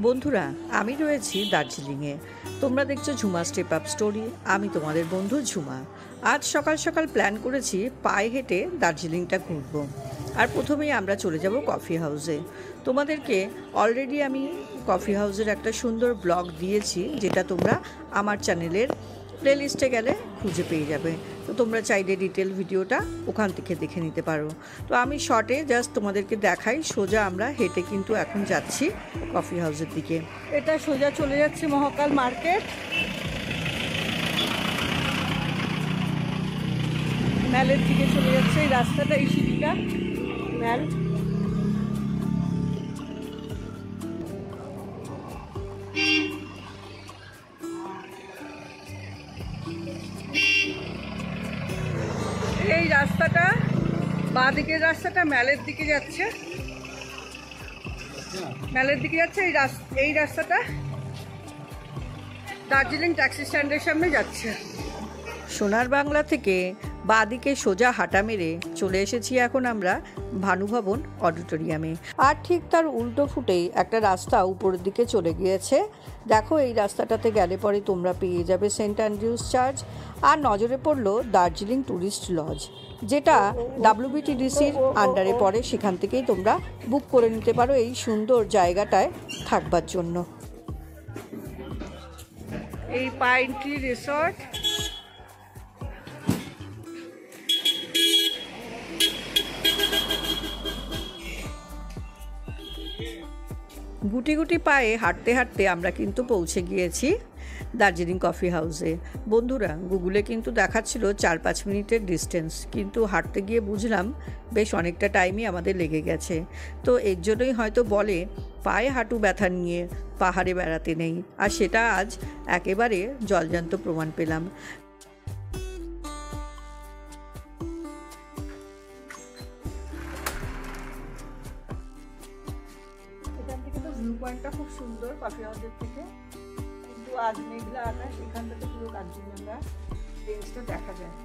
বন্ধুরা, আমি রয়েছি দার্জিলিংয়ে। তোমরা দেখছো ঝুমা স্টেপ আপ স্টোরি। আমি তোমাদের বন্ধু ঝুমা। আজ সকাল সকাল প্ল্যান করেছি পায়ে হেঁটে দার্জিলিংটা ঘুরব। আর প্রথমেই আমরা চলে যাব কফি হাউসে। তোমাদেরকে অলরেডি আমি কফি হাউসের একটা সুন্দর ব্লগ দিয়েছি, যেটা তোমরা আমার চ্যানেলের প্লেলিস্টে গেলে খুঁজে পেয়ে যাবে। তো তোমরা চাইলে ডিটেল ভিডিওটা ওখান থেকে দেখে নিতে পারো। তো আমি শর্টে জাস্ট তোমাদেরকে দেখাই। সোজা আমরা হেঁটে কিন্তু এখন যাচ্ছি কফি হাউসের দিকে। এটা সোজা চলে যাচ্ছে মহাকাল মার্কেট, ম্যালের দিকে চলে যাচ্ছে। এই রাস্তাটা, এই সিঁড়িটা ম্যাল। এই রাস্তাটা, বাঁ দিকের রাস্তাটা ম্যালের দিকে যাচ্ছে, ম্যালের দিকে যাচ্ছে। এই রাস্তাটা দার্জিলিং ট্যাক্সি স্ট্যান্ডের সামনে যাচ্ছে। সোনার বাংলা থেকে বাঁ দিকে সোজা হাঁটা মেরে চলে এসেছি এখন আমরা ভানুভবন অডিটোরিয়ামে। আর ঠিক তার উল্টো ফুটেই একটা রাস্তা উপরের দিকে চলে গিয়েছে। দেখো, এই রাস্তাটাতে গেলে পরে তোমরা পেয়ে যাবে সেন্ট অ্যান্ড্রিউস চার্চ, আর নজরে পড়লো দার্জিলিং ট্যুরিস্ট লজ, যেটা WBTDCর আন্ডারে পড়ে। সেখান থেকেই তোমরা বুক করে নিতে পারো এই সুন্দর জায়গাটায় থাকবার জন্য। এই পাইন ট্রি রিসর্ট, গুটি গুটি পায়ে হাঁটতে হাঁটতে আমরা কিন্তু পৌঁছে গিয়েছি দার্জিলিং কফি হাউসে। বন্ধুরা, গুগলে কিন্তু দেখাচ্ছিল 4-5 মিনিটের ডিস্টেন্স, কিন্তু হাঁটতে গিয়ে বুঝলাম বেশ অনেকটা টাইমই আমাদের লেগে গেছে। তো এর জন্যই হয়তো বলে পায়ে হাঁটু ব্যথা নিয়ে পাহাড়ে বেড়াতে নেই, আর সেটা আজ একেবারে জলজান্ত প্রমাণ পেলাম। ভিউ পয়েন্টটা খুব সুন্দর কফি হাউসের থেকে, কিন্তু আজ মেঘলা আকাশ, এখান থেকে পুরো কাঞ্চনজঙ্ঘা রেঞ্জটা দেখা যায়।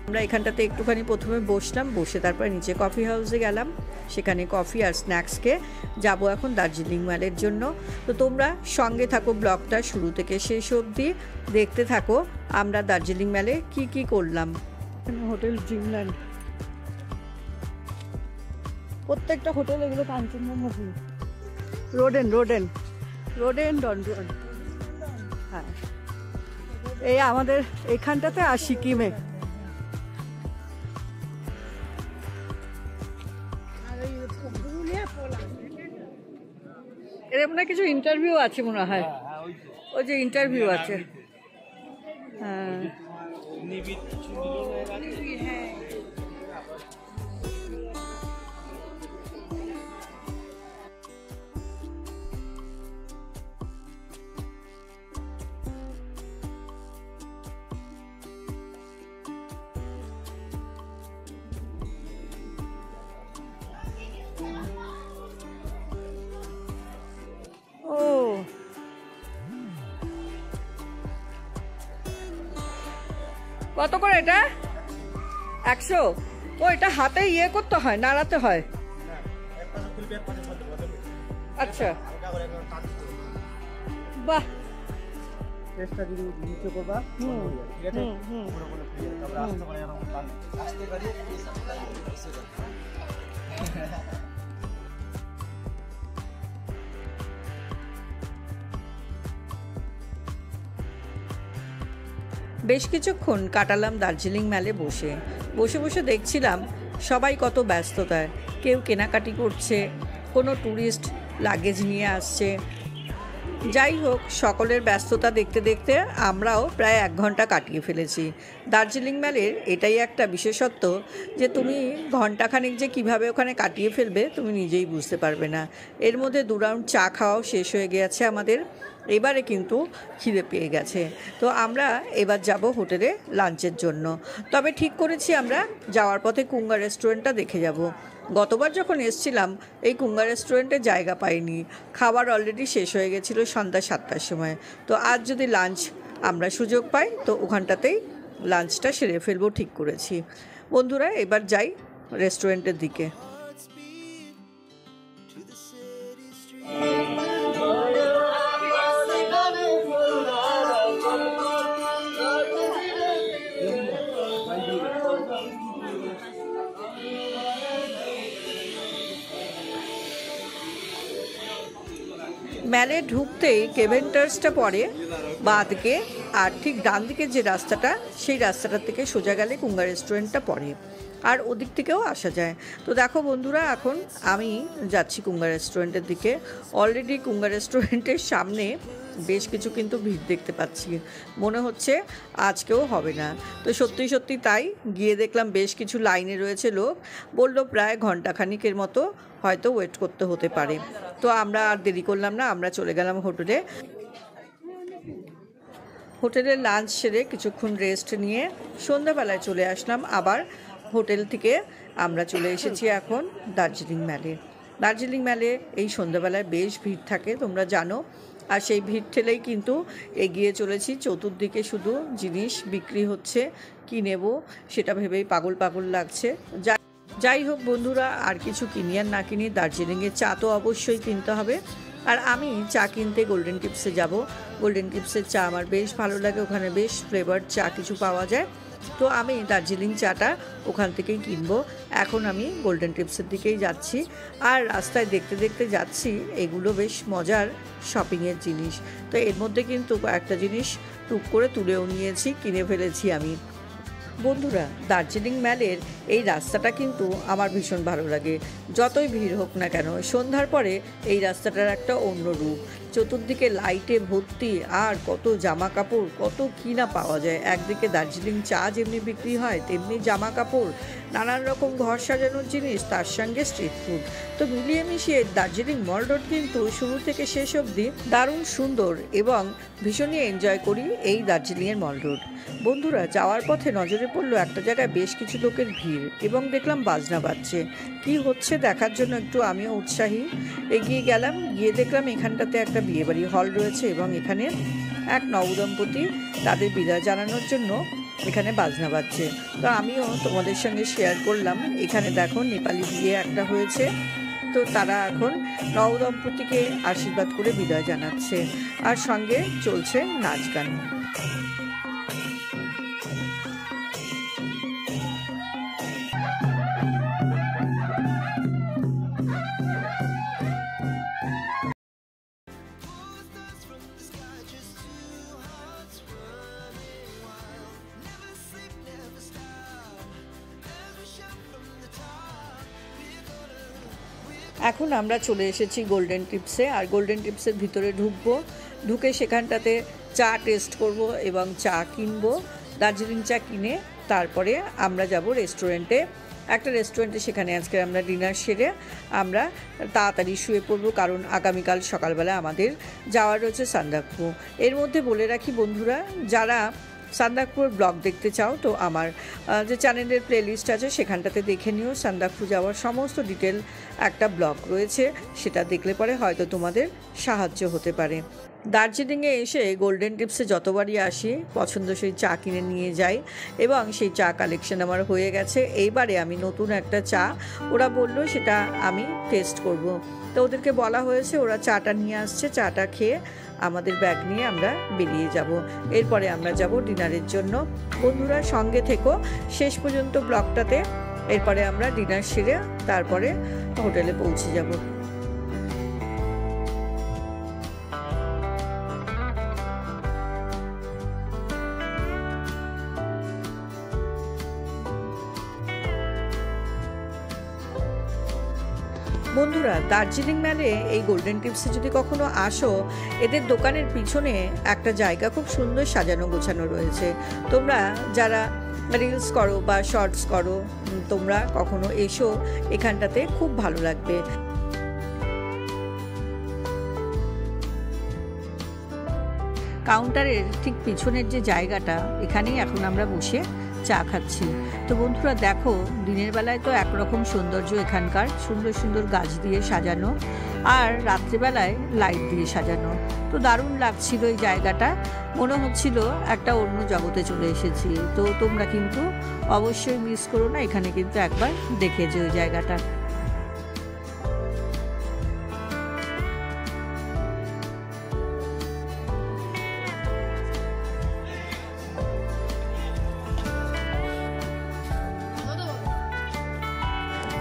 আমরা এখানটাতে একটুখানি প্রথমে বসলাম, বসে তারপরে নিচে কফি হাউসে গেলাম। সেখানে কফি আর স্ন্যাক্সকে যাব এখন দার্জিলিং ম্যালের জন্য। তো তোমরা সঙ্গে থাকো, ব্লগটা শুরু থেকে শেষ অবধি দেখতে থাকো আমরা দার্জিলিং ম্যালে কি কি করলাম। হোটেল ড্রিমল্যান্ড, প্রত্যেকটা হোটেল এগুলো কাঞ্চনজঙ্ঘা ভিউ। রোডেন ডনডন। হ্যাঁ, এই আমাদের এখানটাতে আর সিকিমে। এর মনে কিছু ইন্টারভিউ আছে মনে হয়, ওই যে ইন্টারভিউ আছে। হ্যাঁ, কত করে এটা? 100। ও, এটা হাতে ইয়ে করতে হয়, নাড়াতে হয়? আচ্ছা, বাহ। বেশ কিছুক্ষণ কাটালাম দার্জিলিং ম্যালে বসে বসে দেখছিলাম সবাই কত ব্যস্ততায়। কেউ কেনাকাটি করছে, কোনো ট্যুরিস্ট লাগেজ নিয়ে আসছে। যাই হোক, সকলের ব্যস্ততা দেখতে দেখতে আমরাও প্রায় 1 ঘন্টা কাটিয়ে ফেলেছি। দার্জিলিং ম্যালের এটাই একটা বিশেষত্ব যে তুমি ঘন্টাখানেক যে কিভাবে ওখানে কাটিয়ে ফেলবে তুমি নিজেই বুঝতে পারবে না। এর মধ্যে 2 রাউন্ড চা খাওয়াও শেষ হয়ে গেছে আমাদের। এবারে কিন্তু খিদে পেয়ে গেছে। তো আমরা এবার যাব হোটেলে লাঞ্চের জন্য। তবে ঠিক করেছি আমরা যাওয়ার পথে কুঙ্গা রেস্টুরেন্টটা দেখে যাব। গতবার যখন এসছিলাম এই কুঙ্গা রেস্টুরেন্টে জায়গা পাইনি, খাবার অলরেডি শেষ হয়ে গেছিলো সন্ধ্যা 7টার সময়। তো আজ যদি লাঞ্চ আমরা সুযোগ পাই তো ওখানটাতেই লাঞ্চটা সেরে ফেলবো ঠিক করেছি। বন্ধুরা এবার যাই রেস্টুরেন্টের দিকে। ম্যালে ঢুকতেই কেভেন্টার্সটা পড়ে বাঁ দিকে, আর ঠিক ডান দিকে যে রাস্তাটা সেই রাস্তাটা থেকে সোজা গেলে কুঙ্গা রেস্টুরেন্টটা পড়ে, আর ওদিক থেকেও আসা যায়। তো দেখো বন্ধুরা এখন আমি যাচ্ছি কুঙ্গা রেস্টুরেন্টের দিকে। অলরেডি কুঙ্গা রেস্টুরেন্টের সামনে বেশ কিছু কিন্তু ভিড় দেখতে পাচ্ছি, মনে হচ্ছে আজকেও হবে না। তো সত্যি সত্যি তাই, গিয়ে দেখলাম বেশ কিছু লাইনে রয়েছে লোক, বললো প্রায় ঘন্টাখানিকের মতো হয়তো ওয়েট করতে হতে পারে। তো আমরা আর দেরি করলাম না, আমরা চলে গেলাম হোটেলে। হোটেলে লাঞ্চ সেরে কিছুক্ষণ রেস্ট নিয়ে সন্ধ্যাবেলায় চলে আসলাম আবার হোটেল থেকে। আমরা চলে এসেছি এখন দার্জিলিং ম্যালে। দার্জিলিং ম্যালে এই সন্ধ্যাবেলায় বেশ ভিড় থাকে তোমরা জানো, আর সেই ভিড় ঠেলেই কিন্তু এগিয়ে চলেছি। চতুর্দিকে শুধু জিনিস বিক্রি হচ্ছে, কী নেব সেটা ভেবেই পাগল পাগল লাগছে। যাই হোক বন্ধুরা, আর কিছু কিনি আর না কিনি, দার্জিলিংয়ে চা তো অবশ্যই কিনতে হবে। আর আমি চা কিনতে গোল্ডেন টিপসে যাব। গোল্ডেন টিপসের চা আমার বেশ ভালো লাগে, ওখানে বেশ ফ্লেভার চা কিছু পাওয়া যায়। তো আমি দার্জিলিং চাটা ওখান থেকেই কিনবো। এখন আমি গোল্ডেন টিপসের দিকেই যাচ্ছি, আর রাস্তায় দেখতে দেখতে যাচ্ছি এগুলো বেশ মজার শপিংয়ের জিনিস। তো এর মধ্যে কিন্তু একটা জিনিস টুক করে তুলেও নিয়েছি, কিনে ফেলেছি আমি। বন্ধুরা দার্জিলিং ম্যালের এই রাস্তাটা কিন্তু আমার ভীষণ ভালো লাগে, যতই ভিড় হোক না কেন। সন্ধ্যার পরে এই রাস্তাটার একটা অন্য রূপ, চতুর্দিকে লাইটে ভর্তি, আর কত জামা কাপড়, কত কী না পাওয়া যায়। একদিকে দার্জিলিং চা যেমনি বিক্রি হয় তেমনি জামা কাপড়, নানান রকম ঘর সাজানোর জিনিস, তার সঙ্গে স্ট্রিট ফুড। তো মিলিয়ে মিশিয়ে দার্জিলিং মল রোড কিন্তু শুরু থেকে শেষ অবধি দারুণ সুন্দর, এবং ভীষণই এনজয় করি এই দার্জিলিংয়ের মল রোড। বন্ধুরা যাওয়ার পথে নজরে পড়লো একটা জায়গায় বেশ কিছু লোকের ভিড়, এবং দেখলাম বাজনা বাজছে। কি হচ্ছে দেখার জন্য একটু আমিও উৎসাহী এগিয়ে গেলাম। গিয়ে দেখলাম এখানটাতে একটা বিয়েবাড়ি হল রয়েছে, এবং এখানে এক নবদম্পতি তাদের বিদায় জানানোর জন্য এখানে বাজনা বাজছে। তো আমিও তোমাদের সঙ্গে শেয়ার করলাম। এখানে দেখো নেপালি বিয়ে একটা হয়েছে, তো তারা এখন নবদম্পতিকে আশীর্বাদ করে বিদায় জানাচ্ছে, আর সঙ্গে চলছে নাচ গান। এখন আমরা চলে এসেছি গোল্ডেন টিপসে, আর গোল্ডেন টিপসের ভিতরে ঢুকবো। ঢুকে সেখানটাতে চা টেস্ট করব এবং চা কিনবো, দার্জিলিং চা কিনে তারপরে আমরা যাব রেস্টুরেন্টে, একটা রেস্টুরেন্টে। সেখানে আজকে আমরা ডিনার সেরে আমরা তাড়াতাড়ি শুয়ে পড়বো, কারণ আগামীকাল সকালবেলা আমাদের যাওয়ার রয়েছে সান্দাকফু। এর মধ্যে বলে রাখি বন্ধুরা, যারা সান্দাকফুর ব্লগ দেখতে চাও তো আমার যে চ্যানেলের প্লেলিস্ট আছে সেখানটাতে দেখে নিও। সান্দাকফু যাওয়ার সমস্ত ডিটেল একটা ব্লগ রয়েছে, সেটা দেখলে পরে হয়তো তোমাদের সাহায্য হতে পারে। দার্জিলিংয়ে এসে গোল্ডেন টিপসে যতবারই আসি পছন্দসই চা কিনে নিয়ে যাই, এবং সেই চা কালেকশন আমার হয়ে গেছে। এইবারে আমি নতুন একটা চা, ওরা বললো সেটা আমি টেস্ট করব। তো ওদেরকে বলা হয়েছে, ওরা চাটা নিয়ে আসছে, চাটা খেয়ে আমাদের ব্যাগ নিয়ে আমরা বেরিয়ে যাব। এরপরে আমরা যাব ডিনারের জন্য। বন্ধুরা সঙ্গে থেকো শেষ পর্যন্ত ব্লগটাতে। এরপরে আমরা ডিনার সেরে তারপরে হোটেলে পৌঁছে যাব। বন্ধুরা দার্জিলিং ম্যালে এই গোল্ডেন টিপসে যদি কখনো আসো, এদের দোকানের পিছনে একটা জায়গা খুব সুন্দর সাজানো গোছানো রয়েছে। তোমরা যারা রিলস করো বা শর্টস করো, তোমরা কখনো এসো, এখানটাতে খুব ভালো লাগবে। কাউন্টারের ঠিক পিছনের যে জায়গাটা, এখানেই এখন আমরা বসে চা খাচ্ছি। তো বন্ধুরা দেখো, দিনের বেলায় তো একরকম সৌন্দর্য এখানকার, সুন্দর সুন্দর গাছ দিয়ে সাজানো, আর রাত্রিবেলায় লাইট দিয়ে সাজানো। তো দারুণ লাগছিল এই জায়গাটা, মনে হচ্ছিল একটা অন্য জগতে চলে এসেছি। তো তোমরা কিন্তু অবশ্যই মিস করো না, এখানে কিন্তু একবার দেখে যে ওই জায়গাটা।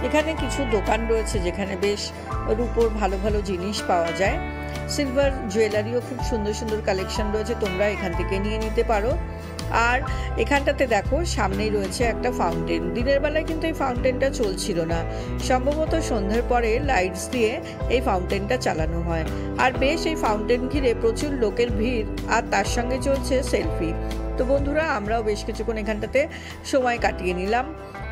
এখানে কিছু দোকান রয়েছে যেখানে বেশ রূপোর ভালো ভালো জিনিস পাওয়া যায়। সিলভার জুয়েলারিও খুব সুন্দর সুন্দর কালেকশন রয়েছে, তোমরা এখান থেকে নিয়ে নিতে পারো। আর এখানটাতে দেখো সামনেই রয়েছে একটা ফাউন্টেন। দিনের বেলায় কিন্তু এই ফাউন্টেনটা চলছিল না, সম্ভবত সন্ধ্যের পরে লাইটস দিয়ে এই ফাউন্টেনটা চালানো হয়। আর বেশ এই ফাউন্টেন ঘিরে প্রচুর লোকের ভিড়, আর তার সঙ্গে চলছে সেলফি। তো বন্ধুরা আমরাও বেশ কিছুক্ষণ এখানটাতে সময় কাটিয়ে নিলাম,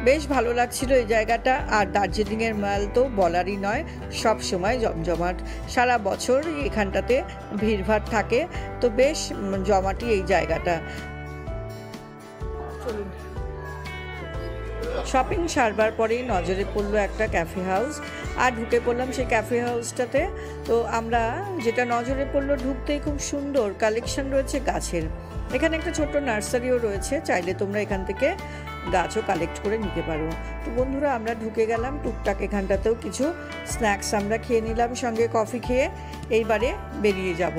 বেশ ভালো লাগছিল এই জায়গাটা। আর দার্জিলিংয়ের মাল তো বলারই নয়, সব সময় জমজমাট, সারা বছর এখানটাতে ভিড়ভাড় থাকে। তো বেশ জমাটি এই জায়গাটা। শপিং সারবার পরেই নজরে পড়লো একটা ক্যাফে হাউস, আর ঢুকে পড়লাম সেই ক্যাফে হাউসটাতে। তো আমরা যেটা নজরে পড়লো, ঢুকতেই খুব সুন্দর কালেকশন রয়েছে গাছের। এখানে একটা ছোট্ট নার্সারিও রয়েছে, চাইলে তোমরা এখান থেকে গাছও কালেক্ট করে নিতে পারো। তো বন্ধুরা আমরা ঢুকে গেলাম, টুকটাক এখানটাতেও কিছু স্ন্যাক্স আমরা খেয়ে নিলাম, সঙ্গে কফি খেয়ে এইবারে বেরিয়ে যাব।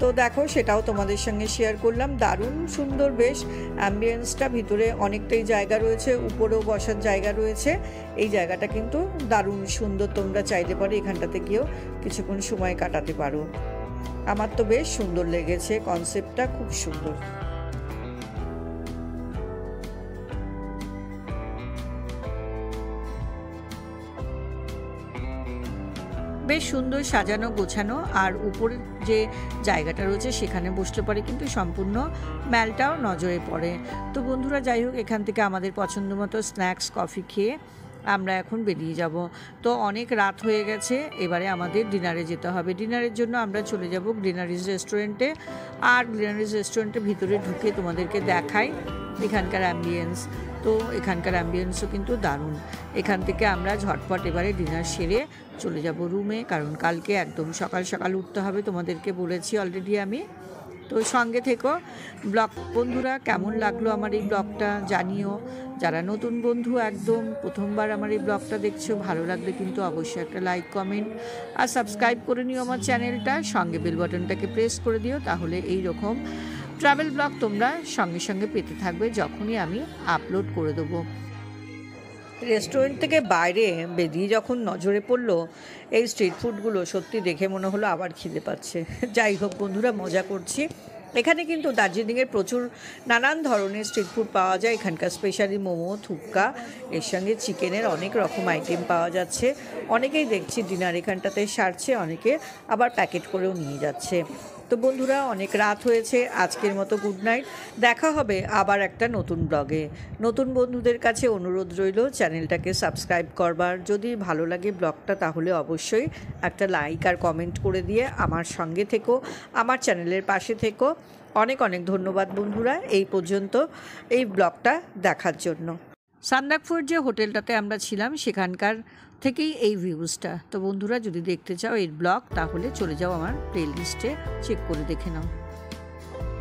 তো দেখো সেটাও তোমাদের সঙ্গে শেয়ার করলাম। দারুণ সুন্দর বেশ অ্যাম্বিয়েন্সটা, ভিতরে অনেকটাই জায়গা রয়েছে, উপরেও বসার জায়গা রয়েছে। এই জায়গাটা কিন্তু দারুণ সুন্দর, তোমরা চাইলে পরে এখানটাতে গিয়েও কিছুক্ষণ সময় কাটাতে পারো। আমার তো বেশ সুন্দর লেগেছে, কনসেপ্টটা খুব সুন্দর। বেশ সুন্দর সাজানো গোছানো, আর উপরের যে জায়গাটা রয়েছে সেখানে বসতে পারে কিন্তু সম্পূর্ণ ম্যালটাও নজরে পড়ে। তো বন্ধুরা যাই হোক, এখান থেকে আমাদের পছন্দ মতো স্ন্যাক্স কফি খেয়ে আমরা এখন বেরিয়ে যাব। তো অনেক রাত হয়ে গেছে, এবারে আমাদের ডিনারে যেতে হবে। ডিনারের জন্য আমরা চলে যাব গ্রিনারিজ রেস্টুরেন্টে। আর গ্রিনারিজ রেস্টুরেন্টের ভিতরে ঢুকে তোমাদেরকে দেখাই এখানকার অ্যাম্বিয়েন্স। তো এখানকার অ্যাম্বিয়েন্সও কিন্তু দারুণ। এখান থেকে আমরা ঝটপট এবারে ডিনার সেরে চলে যাব রুমে, কারণ কালকে একদম সকাল সকাল উঠতে হবে, তোমাদেরকে বলেছি অলরেডি আমি। তো সঙ্গে থেকো। ব্লগ বন্ধুরা কেমন লাগলো আমার এই ব্লগটা জানিও। যারা নতুন বন্ধু একদম প্রথমবার আমার এই ব্লগটা দেখছো, ভালো লাগলে কিন্তু অবশ্যই একটা লাইক কমেন্ট আর সাবস্ক্রাইব করে নিও আমার চ্যানেলটা, সঙ্গে বেল বাটনটাকে প্রেস করে দিও, তাহলে এই রকম ট্রাভেল ব্লগ তোমরা সঙ্গে সঙ্গে পেতে থাকবে যখনই আমি আপলোড করে দেবো। রেস্টুরেন্ট থেকে বাইরে বেরিয়ে যখন নজরে পড়লো এই স্ট্রিট ফুডগুলো, সত্যি দেখে মনে হলো আবার খিদে পাচ্ছে। যাই হোক বন্ধুরা, মজা করছি। এখানে কিন্তু দার্জিলিংয়ের প্রচুর নানান ধরনের স্ট্রিট ফুড পাওয়া যায়। এখানকার স্পেশালি মোমো, থুপকা, এর সঙ্গে চিকেনের অনেক রকম আইটেম পাওয়া যাচ্ছে। অনেকেই দেখছি ডিনার এখানটাতে সারছে, অনেকে আবার প্যাকেট করেও নিয়ে যাচ্ছে। তো বন্ধুরা অনেক রাত হয়েছে, আজকের মতো গুড নাইট। দেখা হবে আবার একটা নতুন ব্লগে। নতুন বন্ধুদের কাছে অনুরোধ রইল চ্যানেলটাকে সাবস্ক্রাইব করবার, যদি ভালো লাগে ব্লগটা তাহলে অবশ্যই একটা লাইক আর কমেন্ট করে দিয়ে আমার সঙ্গে থেকো, আমার চ্যানেলের পাশে থেকো। অনেক অনেক ধন্যবাদ বন্ধুরা এই পর্যন্ত এই ব্লগটা দেখার জন্য। সান্দাকফুর যে হোটেলটাতে আমরা ছিলাম সেখানকার থেকেই এই ভিউজটা। তো বন্ধুরা যদি দেখতে চাও এই ব্লগ, তাহলে চলে যাও আমার প্লেলিস্টে, চেক করে দেখে নাও।